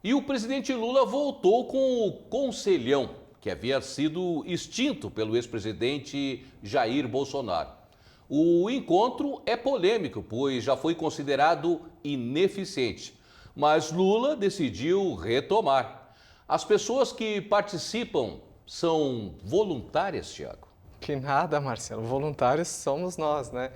E o presidente Lula voltou com o Conselhão, que havia sido extinto pelo ex-presidente Jair Bolsonaro. O encontro é polêmico, pois já foi considerado ineficiente. Mas Lula decidiu retomar. As pessoas que participam são voluntárias, Thiago? Que nada, Marcelo. Voluntários somos nós, né?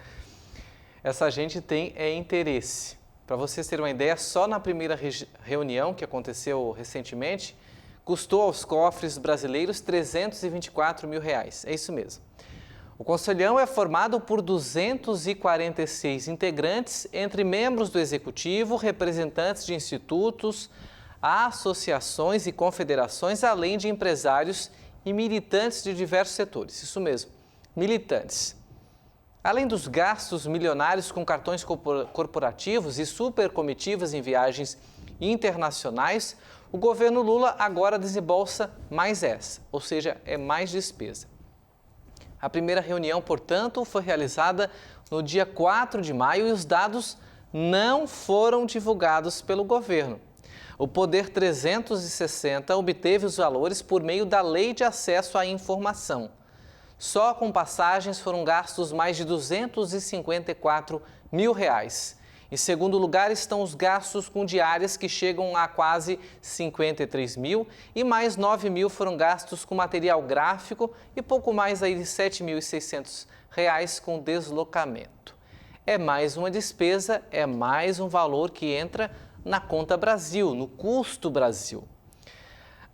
Essa gente tem interesse. Para vocês terem uma ideia, só na primeira reunião que aconteceu recentemente, custou aos cofres brasileiros R$ 324 mil. É isso mesmo. O Conselhão é formado por 246 integrantes, entre membros do Executivo, representantes de institutos, associações e confederações, além de empresários e militantes de diversos setores. Isso mesmo, militantes. Além dos gastos milionários com cartões corporativos e supercomitivas em viagens internacionais, o governo Lula agora desembolsa mais essa, ou seja, é mais despesa. A primeira reunião, portanto, foi realizada no dia 4 de maio e os dados não foram divulgados pelo governo. O Poder 360 obteve os valores por meio da Lei de Acesso à Informação. Só com passagens foram gastos mais de R$ 254 mil. Em segundo lugar estão os gastos com diárias, que chegam a quase 53 mil, e mais 9 mil foram gastos com material gráfico e pouco mais aí de R$ 7.600 com deslocamento. É mais uma despesa, é mais um valor que entra na conta Brasil, no custo Brasil.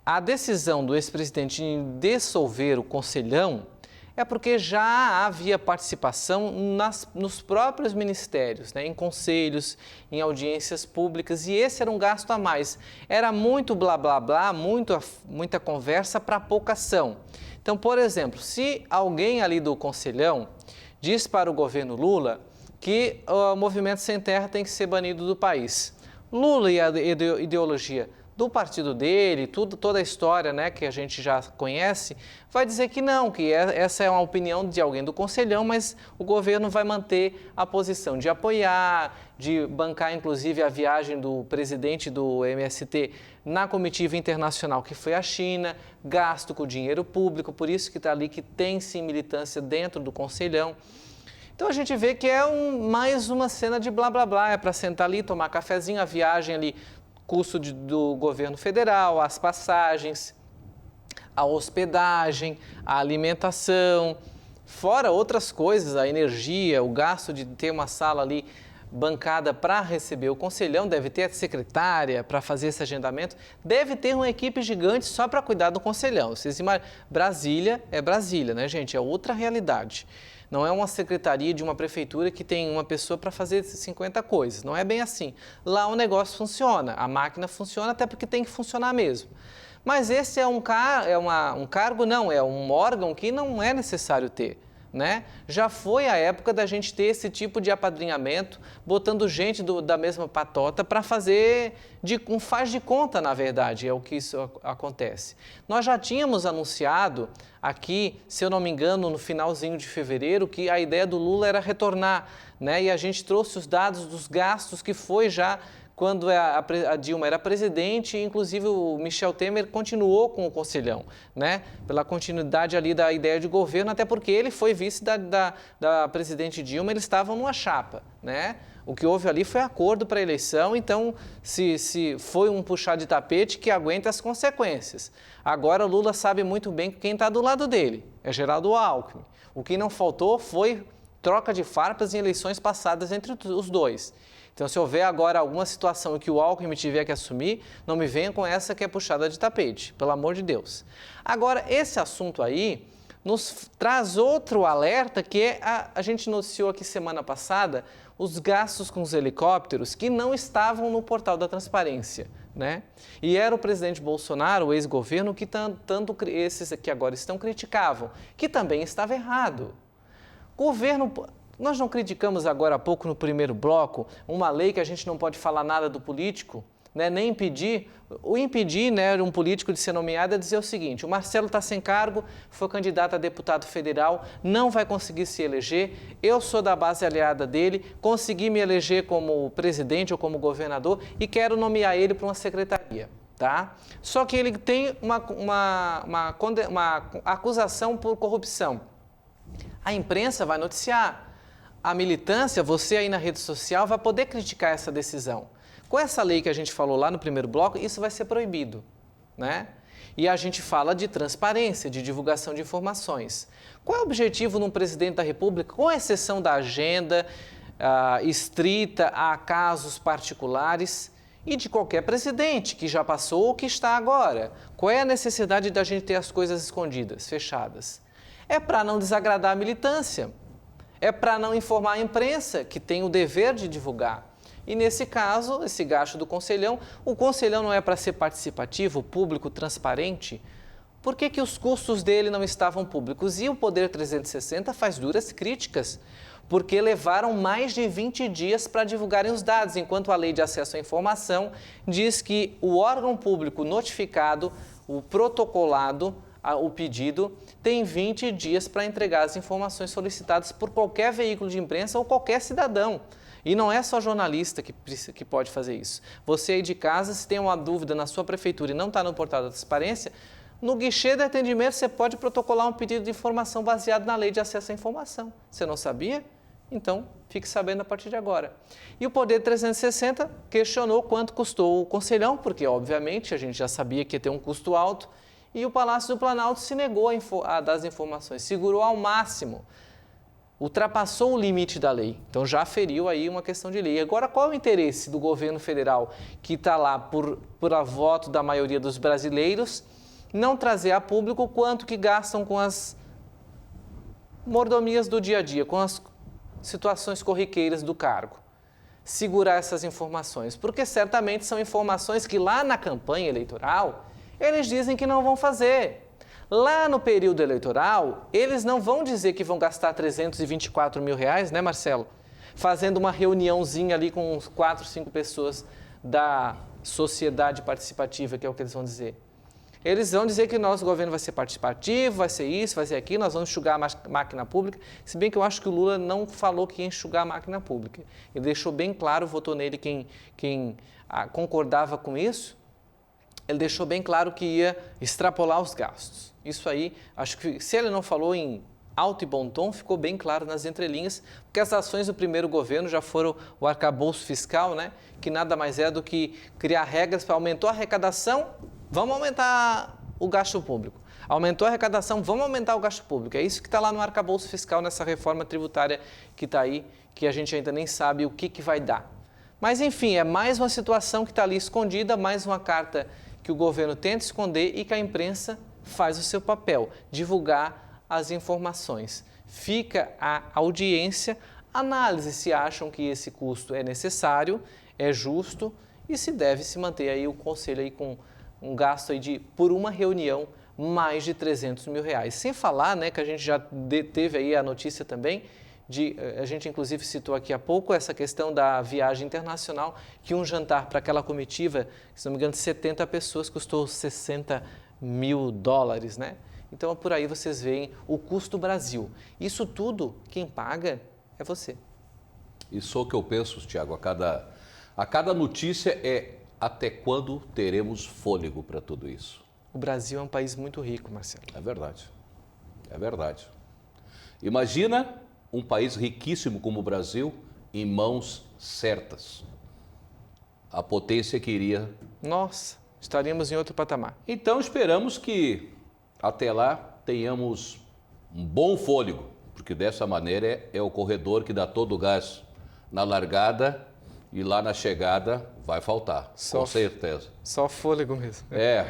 A decisão do ex-presidente em dissolver o Conselhão é porque já havia participação nos próprios ministérios, em conselhos, em audiências públicas, e esse era um gasto a mais. Era muito blá blá blá, muita conversa para pouca ação. Então, por exemplo, se alguém ali do Conselhão diz para o governo Lula que o Movimento Sem Terra tem que ser banido do país, Lula e a ideologia do partido dele, toda a história, que a gente já conhece, vai dizer que não, que essa é uma opinião de alguém do Conselhão, mas o governo vai manter a posição de apoiar, de bancar inclusive a viagem do presidente do MST na comitiva internacional que foi à China, gasto com dinheiro público, por isso que está ali que tem sim militância dentro do Conselhão. Então a gente vê que é mais uma cena de blá blá blá, é para sentar ali, tomar cafezinho, a viagem ali, custo do governo federal, as passagens, a hospedagem, a alimentação, fora outras coisas, a energia, o gasto de ter uma sala ali bancada para receber o Conselhão, deve ter a secretária para fazer esse agendamento, deve ter uma equipe gigante só para cuidar do Conselhão. Vocês imaginam, Brasília é Brasília, né, gente? É outra realidade. Não é uma secretaria de uma prefeitura que tem uma pessoa para fazer 50 coisas. Não é bem assim. Lá o negócio funciona, a máquina funciona até porque tem que funcionar mesmo. Mas esse é um cargo, não, é um órgão que não é necessário ter. Já foi a época da gente ter esse tipo de apadrinhamento, botando gente da mesma patota para fazer um faz de conta, na verdade, é o que isso acontece. Nós já tínhamos anunciado aqui, se eu não me engano, no finalzinho de fevereiro, que a ideia do Lula era retornar, e a gente trouxe os dados dos gastos que foi já quando a Dilma era presidente, inclusive o Michel Temer continuou com o Conselhão, pela continuidade ali da ideia de governo, até porque ele foi vice da presidente Dilma, eles estavam numa chapa, O que houve ali foi acordo para a eleição, então se foi um puxar de tapete que aguenta as consequências. Agora o Lula sabe muito bem que quem está do lado dele é Geraldo Alckmin. O que não faltou foi troca de farpas em eleições passadas entre os dois. Então, se houver agora alguma situação em que o Alckmin tiver que assumir, não me venha com essa que é puxada de tapete, pelo amor de Deus. Agora, esse assunto aí nos traz outro alerta, que é a gente noticiou aqui semana passada os gastos com os helicópteros que não estavam no portal da transparência, E era o presidente Bolsonaro, o ex-governo, que tanto esses que agora estão criticavam, que também estava errado. Governo... Nós não criticamos agora há pouco no primeiro bloco uma lei que a gente não pode falar nada do político, nem impedir. O impedir um político de ser nomeado é dizer o seguinte: o Marcelo está sem cargo, foi candidato a deputado federal, não vai conseguir se eleger, eu sou da base aliada dele, consegui me eleger como presidente ou como governador e quero nomear ele para uma secretaria. tá? Só que ele tem uma acusação por corrupção. A imprensa vai noticiar. A militância, você aí na rede social, vai poder criticar essa decisão. Com essa lei que a gente falou lá no primeiro bloco, isso vai ser proibido, né? E a gente fala de transparência, de divulgação de informações. Qual é o objetivo num presidente da República, com exceção da agenda estrita a casos particulares e de qualquer presidente que já passou ou que está agora? Qual é a necessidade da gente ter as coisas escondidas, fechadas? É para não desagradar a militância, é para não informar a imprensa, que tem o dever de divulgar. E nesse caso, esse gasto do Conselhão, o Conselhão não é para ser participativo, público, transparente? Por que os custos dele não estavam públicos? E o Poder 360 faz duras críticas, porque levaram mais de 20 dias para divulgarem os dados, enquanto a Lei de Acesso à Informação diz que o órgão público notificado, o protocolado, o pedido, tem 20 dias para entregar as informações solicitadas por qualquer veículo de imprensa ou qualquer cidadão. E não é só jornalista que pode fazer isso. Você aí de casa, se tem uma dúvida na sua prefeitura e não está no portal da transparência, no guichê de atendimento você pode protocolar um pedido de informação baseado na Lei de Acesso à Informação. Você não sabia? Então, fique sabendo a partir de agora. E o Poder 360 questionou quanto custou o Conselhão, porque, obviamente, a gente já sabia que ia ter um custo alto, e o Palácio do Planalto se negou a dar as informações, segurou ao máximo, ultrapassou o limite da lei. Então, já feriu aí uma questão de lei. Agora, qual é o interesse do governo federal, que está lá por a voto da maioria dos brasileiros, não trazer a público quanto que gastam com as mordomias do dia a dia, com as situações corriqueiras do cargo? Segurar essas informações, porque certamente são informações que lá na campanha eleitoral eles dizem que não vão fazer. Lá no período eleitoral, eles não vão dizer que vão gastar 324 mil reais, né, Marcelo? Fazendo uma reuniãozinha ali com uns 4, 5 pessoas da sociedade participativa, que é o que eles vão dizer. Eles vão dizer que nosso governo vai ser participativo, vai ser isso, vai ser aquilo, nós vamos enxugar a máquina pública, se bem que eu acho que o Lula não falou que ia enxugar a máquina pública. Ele deixou bem claro, votou nele quem concordava com isso, ele deixou bem claro que ia extrapolar os gastos. Isso aí, acho que se ele não falou em alto e bom tom, ficou bem claro nas entrelinhas, porque as ações do primeiro governo já foram o arcabouço fiscal, né? Que nada mais é do que criar regras para aumentar a arrecadação, vamos aumentar o gasto público. Aumentou a arrecadação, vamos aumentar o gasto público. É isso que está lá no arcabouço fiscal, nessa reforma tributária que está aí, que a gente ainda nem sabe o que vai dar. Mas, enfim, é mais uma situação que está ali escondida, mais uma carta que o governo tenta esconder e que a imprensa faz o seu papel, divulgar as informações. Fica a audiência, análise se acham que esse custo é necessário, é justo e se deve se manter aí o conselho aí com um gasto aí de, por uma reunião, mais de 300 mil reais. Sem falar, né, que a gente já teve aí a notícia também, a gente inclusive citou aqui há pouco essa questão da viagem internacional, que um jantar para aquela comitiva, se não me engano, de 70 pessoas, custou 60 mil dólares, né? Então, por aí vocês veem o custo Brasil. Isso tudo, quem paga é você. Isso é o que eu penso, Tiago, a cada notícia é até quando teremos fôlego para tudo isso. O Brasil é um país muito rico, Marcelo. É verdade, é verdade. Imagina um país riquíssimo como o Brasil em mãos certas. A potência que iria... Nossa, estaríamos em outro patamar. Então esperamos que até lá tenhamos um bom fôlego, porque dessa maneira é o corredor que dá todo o gás na largada e lá na chegada vai faltar, com certeza. Só fôlego mesmo. É,